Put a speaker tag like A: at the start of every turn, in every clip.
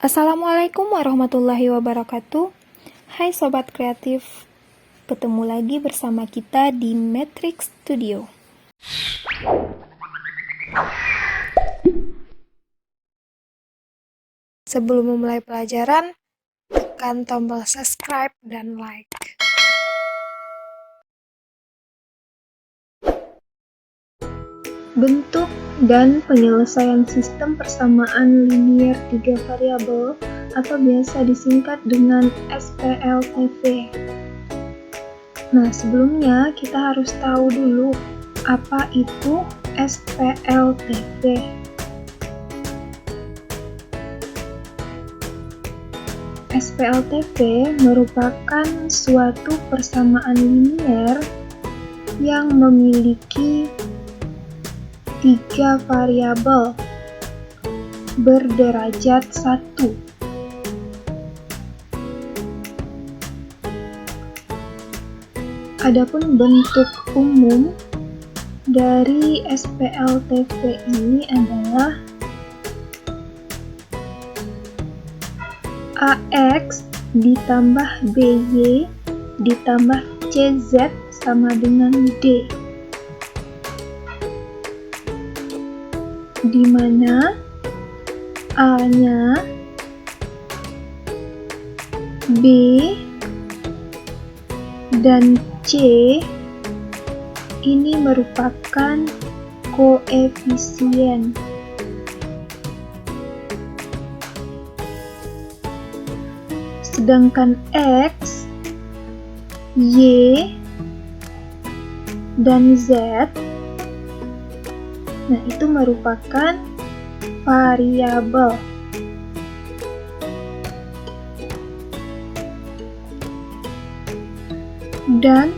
A: Assalamualaikum warahmatullahi wabarakatuh. Hai Sobat Kreatif, ketemu lagi bersama kita di Matrix Studio. Sebelum memulai pelajaran, tekan tombol subscribe dan like. Bentuk dan penyelesaian sistem persamaan linier 3 variabel atau biasa disingkat dengan SPLTV. Nah, sebelumnya kita harus tahu dulu apa itu SPLTV. SPLTV merupakan suatu persamaan linier yang memiliki 3 variabel berderajat 1. Adapun bentuk umum dari SPLTV ini adalah AX ditambah BY ditambah CZ sama dengan D, di mana A-nya, B, dan C ini merupakan koefisien. Sedangkan X, Y, dan Z, nah itu merupakan variabel. Dan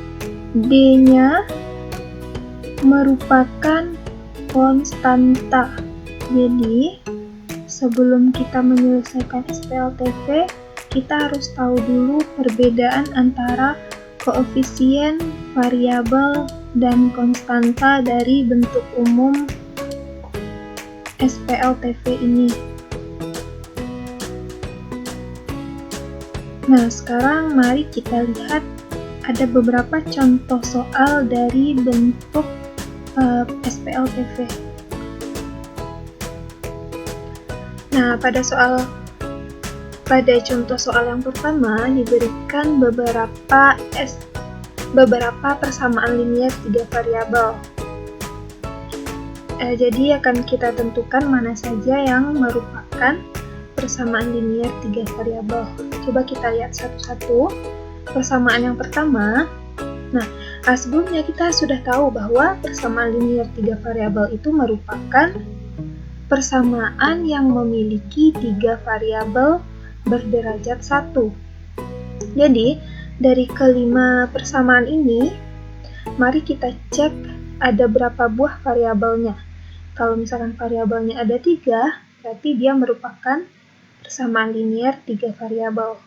A: D-nya merupakan konstanta. Jadi, sebelum kita menyelesaikan SPLTV, kita harus tahu dulu perbedaan antara koefisien, variabel, dan konstanta dari bentuk umum SPLTV ini. Nah, sekarang mari kita lihat ada beberapa contoh soal dari bentuk SPLTV. Nah, pada contoh soal yang pertama diberikan beberapa persamaan linier 3 variabel. Jadi akan kita tentukan mana saja yang merupakan persamaan linier 3 variabel. Coba kita lihat satu-satu. Persamaan yang pertama, nah sebelumnya kita sudah tahu bahwa persamaan linier 3 variabel itu merupakan persamaan yang memiliki 3 variabel berderajat 1. Jadi, dari kelima persamaan ini, mari kita cek ada berapa buah variabelnya. Kalau misalkan variabelnya ada 3, berarti dia merupakan persamaan linier 3 variabel.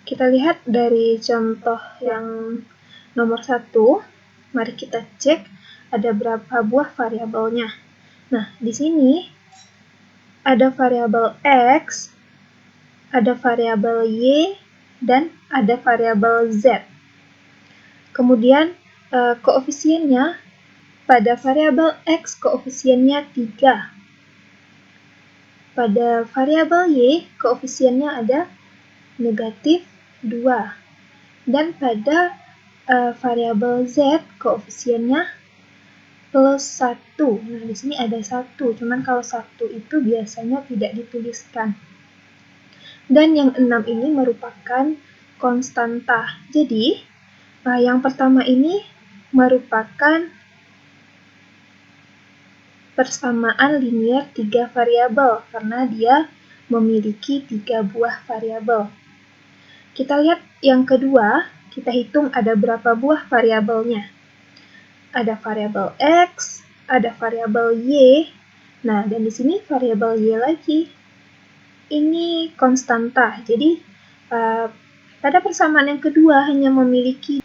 A: Kita lihat dari contoh yang nomor 1, mari kita cek ada berapa buah variabelnya. Nah, di sini ada variabel X, ada variabel Y, dan ada variabel Z. Kemudian koefisiennya, pada variabel X koefisiennya 3. Pada variabel Y koefisiennya ada negatif 2. Dan pada variabel Z koefisiennya plus 1. Nah, di sini ada 1, cuman kalau 1 itu biasanya tidak dituliskan. Dan yang 6 ini merupakan konstanta. Jadi, yang pertama ini merupakan persamaan linier 3 variabel karena dia memiliki 3 buah variabel. Kita lihat yang kedua, kita hitung ada berapa buah variabelnya. Ada variabel X, ada variabel Y. Nah, dan di sini variabel Y lagi. Ini konstanta. Jadi, pada persamaan yang kedua hanya memiliki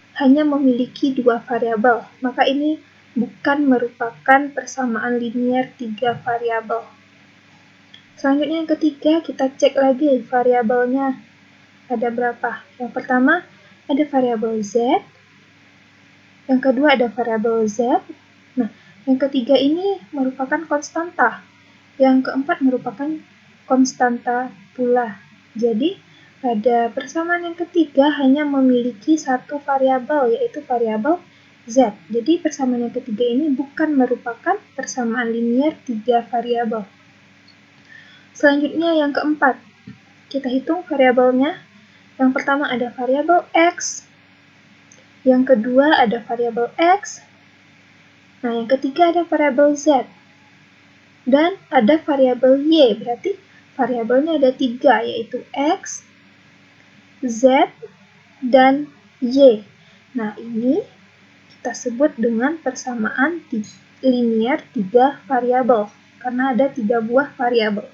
A: 2 variabel. Maka ini bukan merupakan persamaan linier 3 variabel. Selanjutnya yang ketiga, kita cek lagi variabelnya ada berapa. Yang pertama ada variabel Z, yang kedua ada variabel Z. Nah, yang ketiga ini merupakan konstanta. Yang keempat merupakan konstanta pula. Jadi, pada persamaan yang ketiga hanya memiliki satu variabel, yaitu variabel Z. Jadi, persamaan yang ketiga ini bukan merupakan persamaan linear tiga variabel. Selanjutnya yang keempat, kita hitung variabelnya. Yang pertama ada variabel X, yang kedua ada variabel X, nah yang ketiga ada variabel Z, dan ada variabel Y, berarti variabelnya ada tiga, yaitu X, Z, dan Y. Nah ini kita sebut dengan persamaan linear tiga variabel, karena ada tiga buah variabel.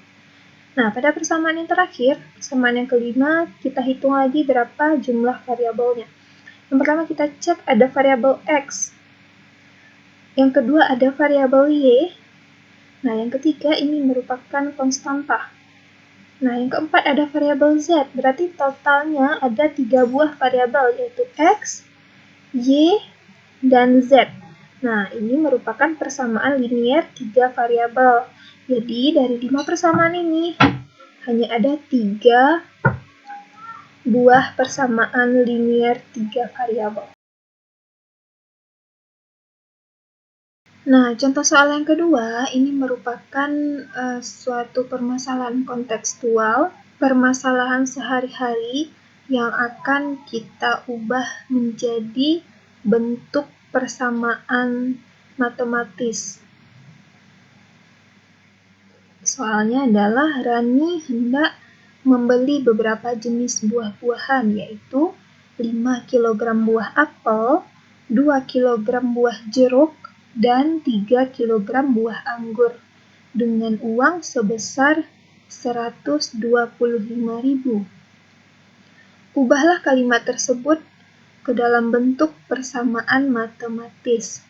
A: Nah pada persamaan yang terakhir, persamaan yang kelima, kita hitung lagi berapa jumlah variabelnya. Yang pertama kita cek ada variabel X, yang kedua ada variabel Y, nah yang ketiga ini merupakan konstanta. Nah yang keempat ada variabel Z, berarti totalnya ada tiga buah variabel, yaitu X, Y, dan Z. Nah ini merupakan persamaan linear tiga variabel. Jadi dari 5 persamaan ini hanya ada 3 buah persamaan linear tiga variabel. Nah, contoh soal yang kedua, ini merupakan suatu permasalahan kontekstual, permasalahan sehari-hari yang akan kita ubah menjadi bentuk persamaan matematis. Soalnya adalah Rani hendak membeli beberapa jenis buah-buahan, yaitu 5 kg buah apel, 2 kg buah jeruk, dan 3 kg buah anggur dengan uang sebesar 125.000. Ubahlah kalimat tersebut ke dalam bentuk persamaan matematis.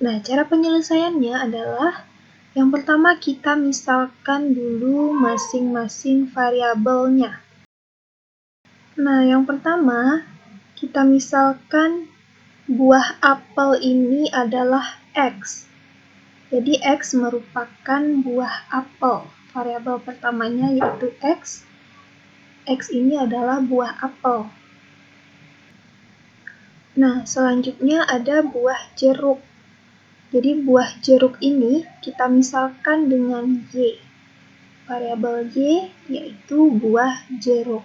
A: Nah, cara penyelesaiannya adalah yang pertama kita misalkan dulu masing-masing variabelnya. Nah, yang pertama kita misalkan buah apel ini adalah X. Jadi X merupakan buah apel. Variabel pertamanya yaitu X. X ini adalah buah apel. Nah, selanjutnya ada buah jeruk. Jadi buah jeruk ini kita misalkan dengan Y. Variabel Y yaitu buah jeruk.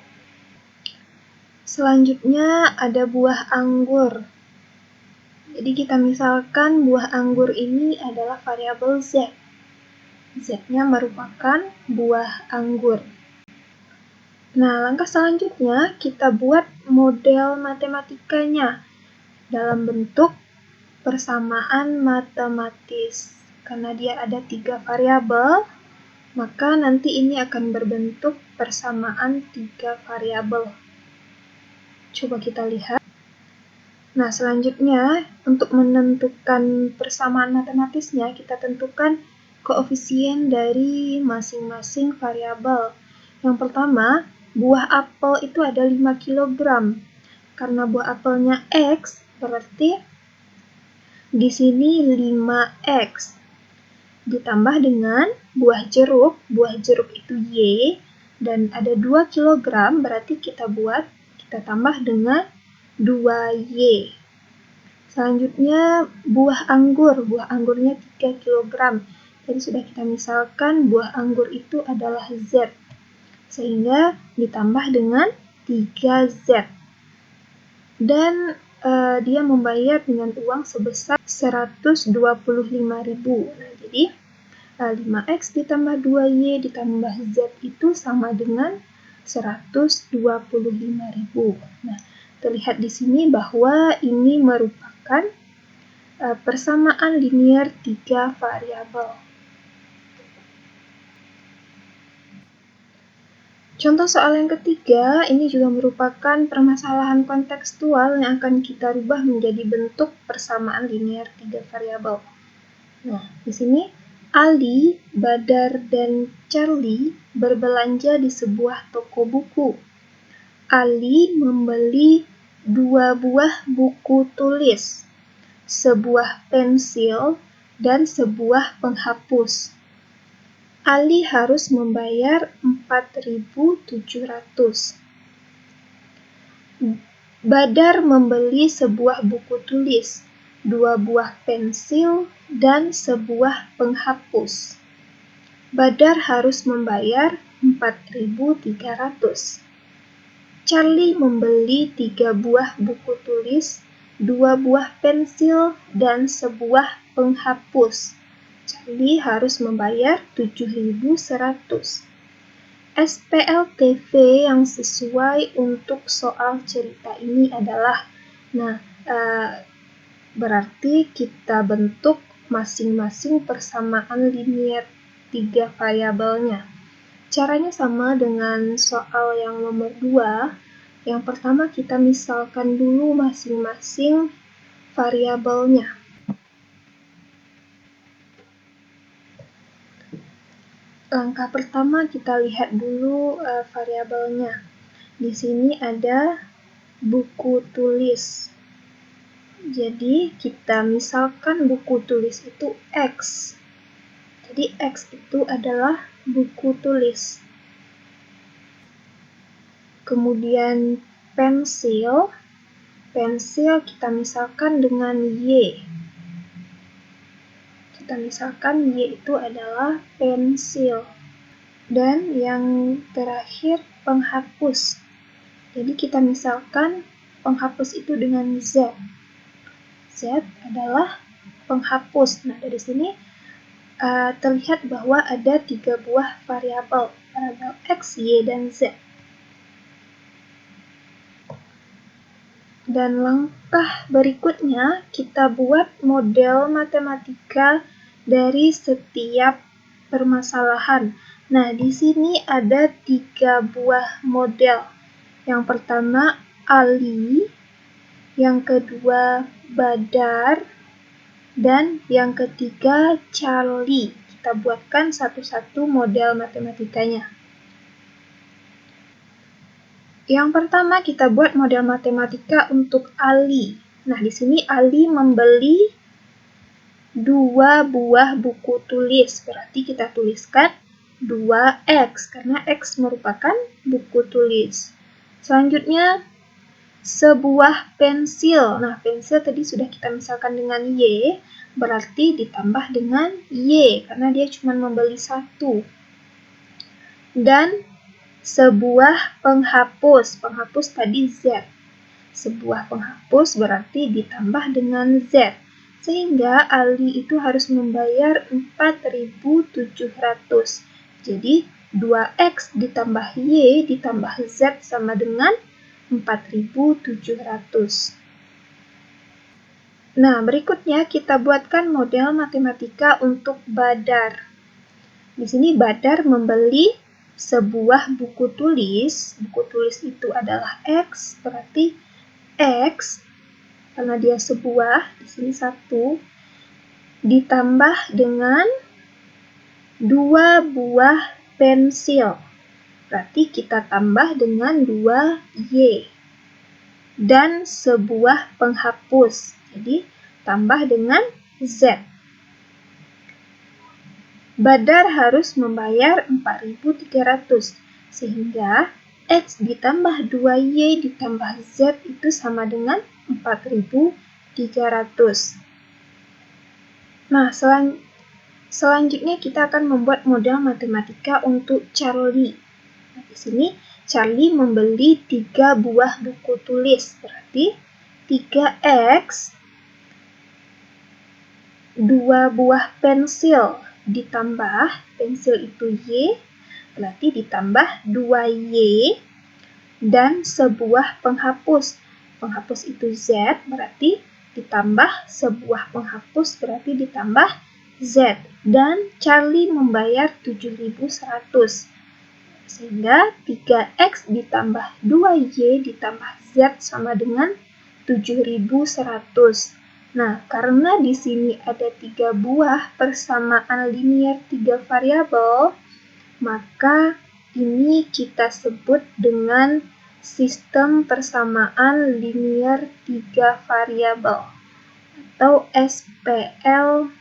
A: Selanjutnya ada buah anggur. Jadi kita misalkan buah anggur ini adalah variabel Z. Z-nya merupakan buah anggur. Nah, langkah selanjutnya kita buat model matematikanya dalam bentuk persamaan matematis. Karena dia ada 3 variabel, maka nanti ini akan berbentuk persamaan 3 variabel. Coba kita lihat. Nah, selanjutnya untuk menentukan persamaan matematisnya, kita tentukan koefisien dari masing-masing variabel. Yang pertama, buah apel itu ada 5 kg. Karena buah apelnya X, berarti di sini 5X. Ditambah dengan buah jeruk itu Y, dan ada 2 kg, berarti kita tambah dengan 2Y. Selanjutnya buah anggurnya 3 kg. Jadi sudah kita misalkan buah anggur itu adalah Z. Sehingga ditambah dengan 3Z. Dan dia membayar dengan uang sebesar 125.000. Nah, jadi 5X ditambah 2Y ditambah Z itu sama dengan 125.000. Nah, terlihat di sini bahwa ini merupakan persamaan linear 3 variabel. Contoh soal yang ketiga, ini juga merupakan permasalahan kontekstual yang akan kita rubah menjadi bentuk persamaan linear 3 variabel. Nah, di sini Ali, Badar, dan Charlie berbelanja di sebuah toko buku. Ali membeli 2 buah buku tulis, sebuah pensil, dan sebuah penghapus. Ali harus membayar 4.700. Badar membeli sebuah buku tulis, 2 buah pensil, dan sebuah penghapus. Badar harus membayar 4.300. Charlie membeli 3 buah buku tulis, 2 buah pensil, dan sebuah penghapus. Charlie harus membayar 7.100. SPLTV yang sesuai untuk soal cerita ini adalah, berarti kita bentuk masing-masing persamaan linier 3 variabelnya. Caranya sama dengan soal yang nomor 2. Yang pertama kita misalkan dulu masing-masing variabelnya. Langkah pertama kita lihat dulu variabelnya. Di sini ada buku tulis. Jadi kita misalkan buku tulis itu X. Jadi X itu adalah buku tulis. Kemudian pensil kita misalkan dengan Y. Kita misalkan Y itu adalah pensil. Dan yang terakhir penghapus. Jadi kita misalkan penghapus itu dengan Z. Z adalah penghapus. Nah, dari sini terlihat bahwa ada 3 buah variabel X, Y, dan Z. Dan langkah berikutnya kita buat model matematika dari setiap permasalahan. Nah, di sini ada 3 buah model. Yang pertama Ali, yang kedua Badar, dan yang ketiga Charlie. Kita buatkan satu-satu model matematikanya. Yang pertama kita buat model matematika untuk Ali. Nah, di sini Ali membeli 2 buah buku tulis. Berarti kita tuliskan 2X karena X merupakan buku tulis. Selanjutnya sebuah pensil. Nah, pensil tadi sudah kita misalkan dengan Y, berarti ditambah dengan Y karena dia cuma membeli 1. Dan sebuah penghapus. Penghapus tadi Z. Sebuah penghapus berarti ditambah dengan Z. Sehingga Ali itu harus membayar 4.700. Jadi 2X ditambah Y ditambah Z sama dengan 4.700. Nah, berikutnya kita buatkan model matematika untuk Badar. Di sini Badar membeli sebuah buku tulis. Buku tulis itu adalah X, berarti X karena dia sebuah, di sini 1 ditambah dengan 2 buah pensil. Berarti kita tambah dengan 2Y. Dan sebuah penghapus. Jadi tambah dengan Z. Badar harus membayar 4.300, sehingga X ditambah 2Y ditambah Z itu sama dengan 4.300. Nah, selanjutnya kita akan membuat model matematika untuk Charlie. Nah, di sini Charlie membeli 3 buah buku tulis, berarti 3X, 2 buah pensil, ditambah pensil itu Y, berarti ditambah 2Y, dan sebuah penghapus. Penghapus itu Z, berarti ditambah sebuah penghapus, berarti ditambah Z. Dan Charlie membayar 7.100. Sehingga 3X ditambah 2Y ditambah Z sama dengan 7.100. Nah, karena di sini ada 3 buah persamaan linear 3 variabel, maka ini kita sebut dengan sistem persamaan linear 3 variabel atau SPLTV.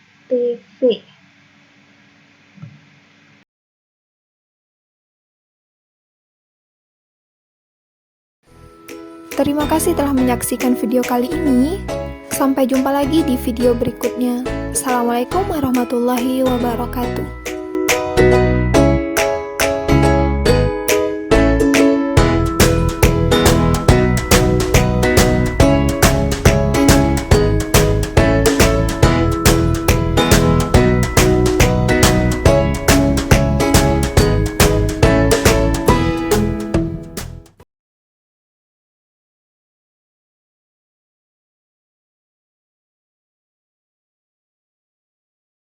B: Terima kasih telah menyaksikan video kali ini. Sampai jumpa lagi di video berikutnya. Assalamualaikum warahmatullahi wabarakatuh.